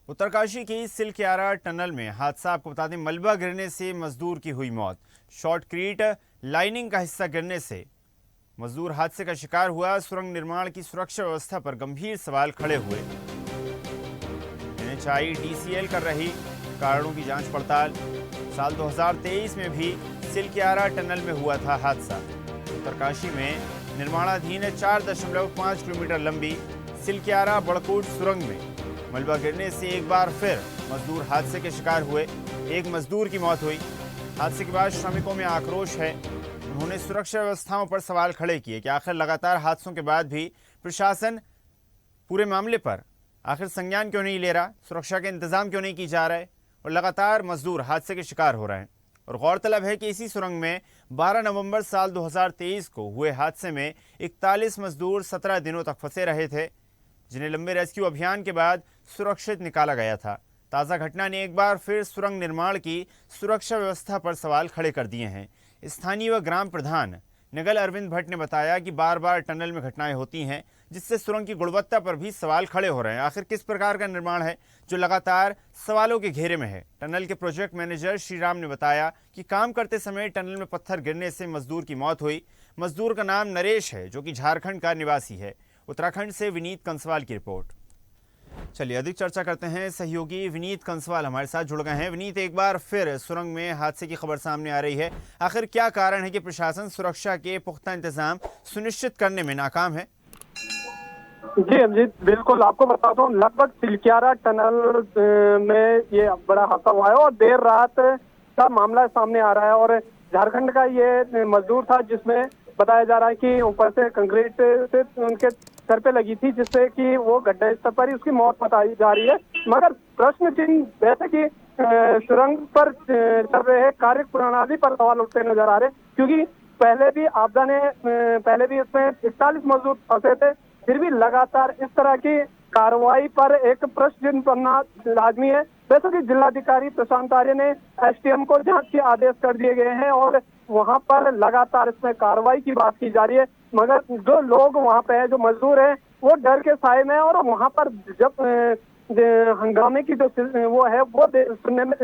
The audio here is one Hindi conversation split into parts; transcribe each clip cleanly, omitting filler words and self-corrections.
उत्तरकाशी की सिलक्यारा टनल में हादसा। आपको बता दें, मलबा गिरने से मजदूर की हुई मौत। शॉर्टक्रीट लाइनिंग का हिस्सा गिरने से मजदूर हादसे का शिकार हुआ। सुरंग निर्माण की सुरक्षा व्यवस्था पर गंभीर सवाल खड़े हुए। NHAI DCL कर रही कारणों की जांच पड़ताल। साल 2023 में भी सिलक्यारा टनल में हुआ था हादसा। उत्तरकाशी में निर्माणाधीन 4.5 किलोमीटर लंबी सिलक्यारा बड़कोट सुरंग में मलबा गिरने से एक बार फिर मजदूर हादसे के शिकार हुए। एक मजदूर की मौत हुई। हादसे के बाद श्रमिकों में आक्रोश है। उन्होंने सुरक्षा व्यवस्थाओं पर सवाल खड़े किए कि आखिर लगातार हादसों के बाद भी प्रशासन पूरे मामले पर आखिर संज्ञान क्यों नहीं ले रहा, सुरक्षा के इंतजाम क्यों नहीं की जा रहे और लगातार मजदूर हादसे के शिकार हो रहे हैं। और गौरतलब है कि इसी सुरंग में 12 नवंबर साल 2023 को हुए हादसे में 41 मजदूर 17 दिनों तक फंसे रहे थे, जिन्हें लंबे रेस्क्यू अभियान के बाद सुरक्षित निकाला गया था। ताज़ा घटना ने एक बार फिर सुरंग निर्माण की सुरक्षा व्यवस्था पर सवाल खड़े कर दिए हैं। स्थानीय व ग्राम प्रधान निगल अरविंद भट्ट ने बताया कि बार बार टनल में घटनाएं होती हैं, जिससे सुरंग की गुणवत्ता पर भी सवाल खड़े हो रहे हैं। आखिर किस प्रकार का निर्माण है जो लगातार सवालों के घेरे में है। टनल के प्रोजेक्ट मैनेजर श्रीराम ने बताया कि काम करते समय टनल में पत्थर गिरने से मजदूर की मौत हुई। मजदूर का नाम नरेश है, जो कि झारखंड का निवासी है। उत्तराखंड से विनीत कंसवाल की रिपोर्ट। चलिए अधिक चर्चा करते हैं। सहयोगी विनीत कंसवाल हमारे साथ जुड़ गए हैं। विनीत, एक बार फिर सुरंग में हादसे की खबर सामने आ रही है। आखिर क्या कारण है कि प्रशासन सुरक्षा के पुख्ता इंतजाम सुनिश्चित करने में नाकाम है? जी अमजीत, बिल्कुल आपको बताता हूँ, लगभग सिलक्यारा टनल में ये बड़ा हादसा हुआ है और देर रात का मामला सामने आ रहा है। और झारखंड का ये मजदूर था, जिसमें बताया जा रहा है कि ऊपर से कंक्रीट से उनके सर पे लगी थी, जिससे कि वो गड्ढा स्तर पर ही उसकी मौत बताई जा रही है। मगर प्रश्न चिन्ह जैसे कि सुरंग पर चल रहे कार्य प्रणाली पर सवाल उठते नजर आ रहे, क्योंकि पहले भी आपदा ने पहले भी इसमें 41 मजदूर फंसे थे। फिर भी लगातार इस तरह की कार्रवाई पर एक प्रश्न चिन्ह बनना लाजमी है। वैसे कि जिलाधिकारी प्रशांत आर्य ने SDM को जांच के आदेश कर दिए गए हैं और वहां पर लगातार इसमें कार्रवाई की बात की जा रही है। मगर जो लोग वहां पे हैं, जो मजदूर हैं, वो डर के साए में है और वहां पर जब हंगामे की जो वो है वो सुनने में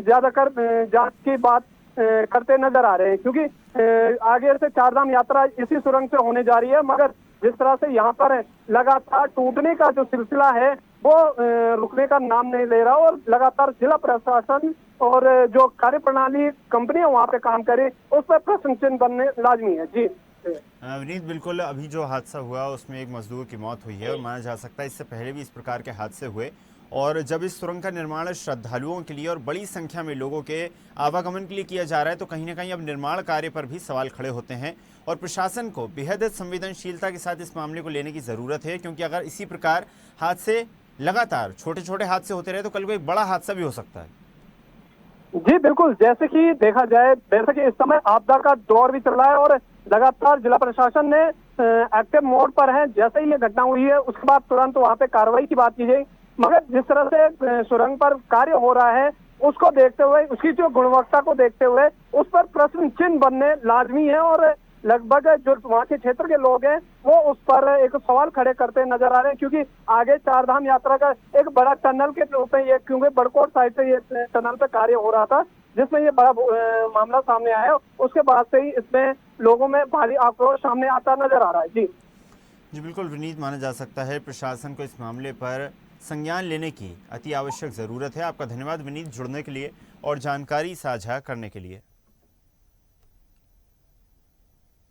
ज्यादातर जांच की बात करते नजर आ रहे हैं, क्योंकि आगे से चारधाम यात्रा इसी सुरंग से होने जा रही है। मगर जिस तरह से यहाँ पर लगातार टूटने का जो सिलसिला है वो रुकने का नाम नहीं ले रहा और लगातार जिला प्रशासन और जो कार्य प्रणाली कंपनियां वहाँ पे काम करे, उस पर प्रश्न चिन्ह बनने लाजमी है। जी विनीत, बिल्कुल अभी जो हादसा हुआ उसमें एक मजदूर की मौत हुई है और माना जा सकता है इससे पहले भी इस प्रकार के हादसे हुए। और जब इस सुरंग का निर्माण श्रद्धालुओं के लिए और बड़ी संख्या में लोगों के आवागमन के लिए किया जा रहा है, तो कहीं ना कहीं अब निर्माण कार्य पर भी सवाल खड़े होते हैं और प्रशासन को बेहद संवेदनशीलता के साथ इस मामले को लेने की ज़रूरत है, क्योंकि अगर इसी प्रकार हादसे लगातार छोटे छोटे हादसे होते रहे तो कल को एक बड़ा हादसा भी हो सकता है। जी बिल्कुल, जैसे कि देखा जाए, जैसे कि इस समय आपदा का दौर भी चल रहा है और लगातार जिला प्रशासन ने एक्टिव मोड पर है। जैसे ही ये घटना हुई है उसके बाद तुरंत वहाँ पे कार्रवाई की बात की गई। मगर जिस तरह से सुरंग पर कार्य हो रहा है उसको देखते हुए, उसकी जो गुणवत्ता को देखते हुए उस पर प्रश्न चिन्ह बनने लाजमी है और लगभग जो वहाँ के क्षेत्र के लोग हैं वो उस पर एक सवाल खड़े करते नजर आ रहे हैं, क्योंकि आगे चारधाम यात्रा का एक बड़ा टनल के रूप में ये, क्योंकि बड़कोट साइड से ये टनल पे कार्य हो रहा था, जिसमें ये बड़ा मामला सामने आया है। उसके बाद से ही इसमें लोगों में भारी आक्रोश सामने आता नजर आ रहा है। जी बिल्कुल विनीत, माना जा सकता है प्रशासन को इस मामले पर संज्ञान लेने की अति आवश्यक ज़रूरत है। आपका धन्यवाद विनीत, जुड़ने के लिए और जानकारी साझा करने के लिए।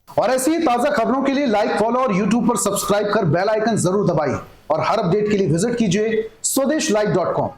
और ऐसी ही ताजा खबरों के लिए लाइक, फॉलो और यूट्यूब पर सब्सक्राइब कर बेल आइकन जरूर दबाइए और हर अपडेट के लिए विजिट कीजिए swedeshlive.com।